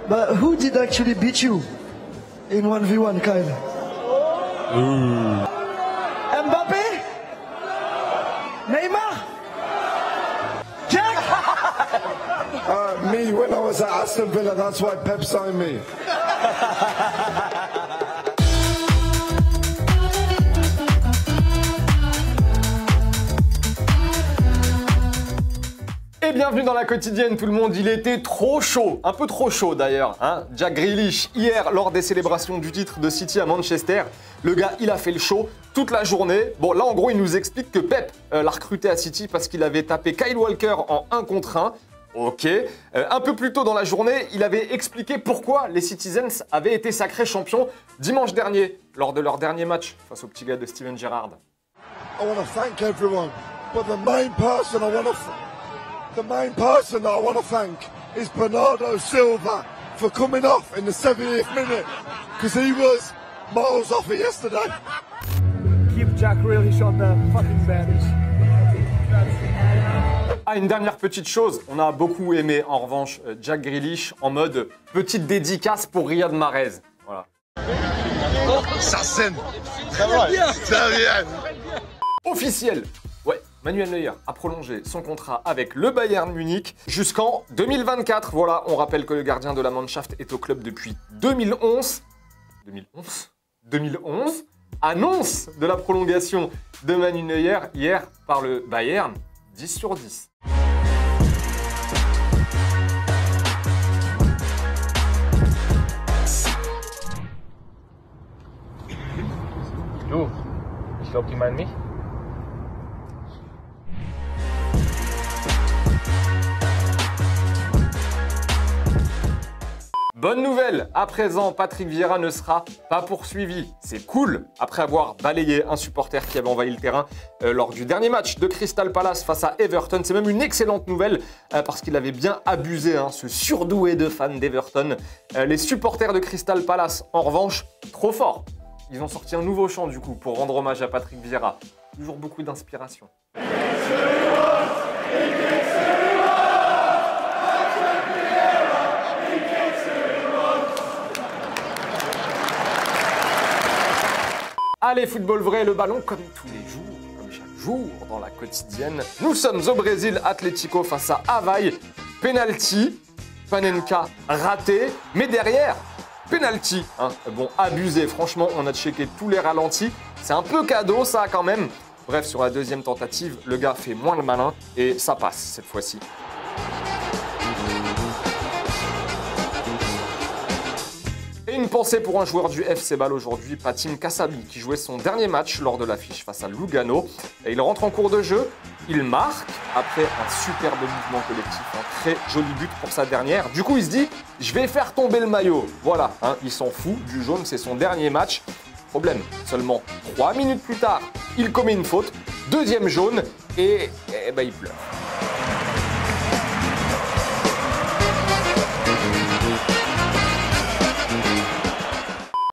But who did actually beat you in 1v1, Kyle? Mbappé? Neymar? Jack? Me, when I was at Aston Villa, that's why Pep signed me. Et bienvenue dans la quotidienne tout le monde, il était trop chaud, un peu trop chaud d'ailleurs, hein. Jack Grealish, hier lors des célébrations du titre de City à Manchester, le gars il a fait le show toute la journée. Bon là en gros il nous explique que Pep l'a recruté à City parce qu'il avait tapé Kyle Walker en 1 contre 1. Ok, un peu plus tôt dans la journée, il avait expliqué pourquoi les Citizens avaient été sacrés champions dimanche dernier, lors de leur dernier match face au petit gars de Steven Gerrard. I want to thank everyone, but the main person that I want to thank is Bernardo Silva for coming off in the 70th minute, because he was miles off it yesterday. Keep Jack Grealish on the fucking bench. Ah, une dernière petite chose, on a beaucoup aimé en revanche Jack Grealish en mode petite dédicace pour Riyad Mahrez. Voilà. Ça scène. Ça va bien. Officiel. Ouais, Manuel Neuer a prolongé son contrat avec le Bayern Munich jusqu'en 2024. Voilà, on rappelle que le gardien de la Mannschaft est au club depuis 2011. 2011 Annonce de la prolongation de Manuel Neuer hier par le Bayern, 10 sur 10. Du, ich glaube, die meinen mich. Bonne nouvelle, à présent, Patrick Vieira ne sera pas poursuivi. C'est cool, après avoir balayé un supporter qui avait envahi le terrain lors du dernier match de Crystal Palace face à Everton. C'est même une excellente nouvelle parce qu'il avait bien abusé, hein, ce surdoué de fans d'Everton. Les supporters de Crystal Palace, en revanche, trop forts. Ils ont sorti un nouveau chant du coup pour rendre hommage à Patrick Vieira. Toujours beaucoup d'inspiration. Allez, football vrai, le ballon comme tous les jours, comme chaque jour dans la quotidienne. Nous sommes au Brésil, Atlético face à Havaï. Penalty, Panenka raté, mais derrière, penalty. Hein. Bon, abusé, franchement, on a checké tous les ralentis. C'est un peu cadeau ça quand même. Bref, sur la deuxième tentative, le gars fait moins le malin et ça passe cette fois-ci. Et une pensée pour un joueur du FC Bâle aujourd'hui, Patim Kassabi, qui jouait son dernier match lors de l'affiche face à Lugano. Et il rentre en cours de jeu, il marque après un superbe mouvement collectif, un très joli but pour sa dernière. Du coup, il se dit, je vais faire tomber le maillot. Voilà, hein, il s'en fout du jaune, c'est son dernier match. Problème, seulement 3 minutes plus tard, il commet une faute, deuxième jaune, et ben, il pleure.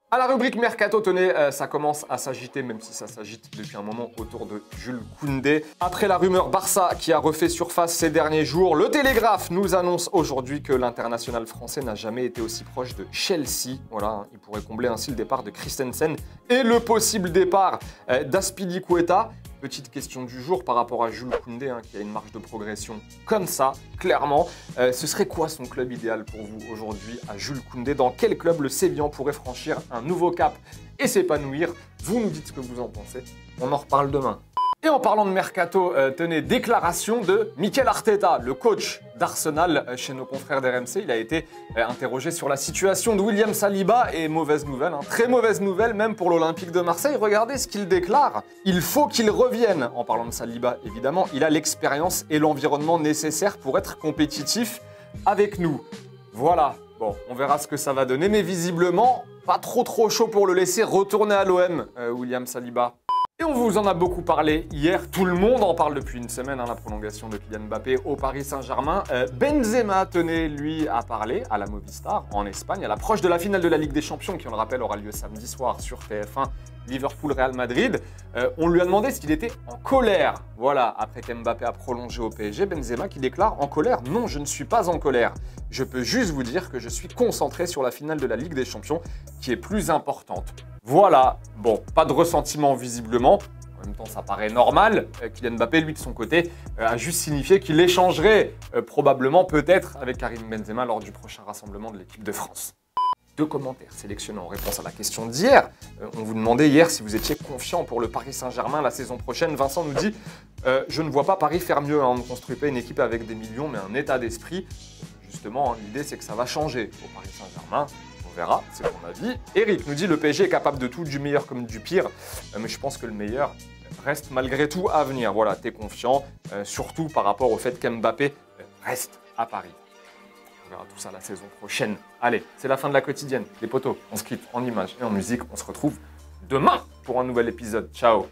À la rubrique Mercato, tenez, ça commence à s'agiter, même si ça s'agite depuis un moment autour de Jules Koundé. Après la rumeur Barça qui a refait surface ces derniers jours, le Télégraphe nous annonce aujourd'hui que l'international français n'a jamais été aussi proche de Chelsea. Voilà, il pourrait combler ainsi le départ de Christensen et le possible départ d'Azpilicueta. Petite question du jour par rapport à Jules Koundé, hein, qui a une marge de progression comme ça, clairement. Ce serait quoi son club idéal pour vous aujourd'hui à Jules Koundé? Dans quel club le Sévillan pourrait franchir un nouveau cap et s'épanouir? Vous nous dites ce que vous en pensez. On en reparle demain. Et en parlant de Mercato, tenez, déclaration de Mikel Arteta, le coach d'Arsenal chez nos confrères d'RMC. Il a été interrogé sur la situation de William Saliba et mauvaise nouvelle, hein, très mauvaise nouvelle même pour l'Olympique de Marseille. Regardez ce qu'il déclare. Il faut qu'il revienne. En parlant de Saliba, évidemment, il a l'expérience et l'environnement nécessaire pour être compétitif avec nous. Voilà. Bon, on verra ce que ça va donner, mais visiblement, pas trop chaud pour le laisser retourner à l'OM, William Saliba. Et on vous en a beaucoup parlé hier, tout le monde en parle depuis une semaine, hein, la prolongation de Kylian Mbappé au Paris Saint-Germain. Benzema tenait, lui, à parler à la Movistar en Espagne, à l'approche de la finale de la Ligue des Champions, qui, on le rappelle, aura lieu samedi soir sur TF1, Liverpool-Real Madrid. On lui a demandé s'il était en colère. Voilà, après qu'Mbappé a prolongé au PSG, Benzema qui déclare en colère. Non, je ne suis pas en colère. Je peux juste vous dire que je suis concentré sur la finale de la Ligue des Champions qui est plus importante. Voilà, bon, pas de ressentiment visiblement. En même temps, ça paraît normal. Kylian Mbappé, lui, de son côté, a juste signifié qu'il échangerait probablement, peut-être, avec Karim Benzema lors du prochain rassemblement de l'équipe de France. 2 commentaires sélectionnés en réponse à la question d'hier. On vous demandait hier si vous étiez confiant pour le Paris Saint-Germain la saison prochaine. Vincent nous dit je ne vois pas Paris faire mieux. On ne construit pas une équipe avec des millions, mais un état d'esprit. Justement, l'idée, c'est que ça va changer au Paris Saint-Germain. On verra, c'est mon avis. Eric nous dit le PSG est capable de tout, du meilleur comme du pire. Mais je pense que le meilleur reste malgré tout à venir. Voilà, t'es confiant, surtout par rapport au fait qu'Mbappé reste à Paris. On verra tout ça la saison prochaine. Allez, c'est la fin de la quotidienne. Les potos, on se quitte en images et en musique. On se retrouve demain pour un nouvel épisode. Ciao!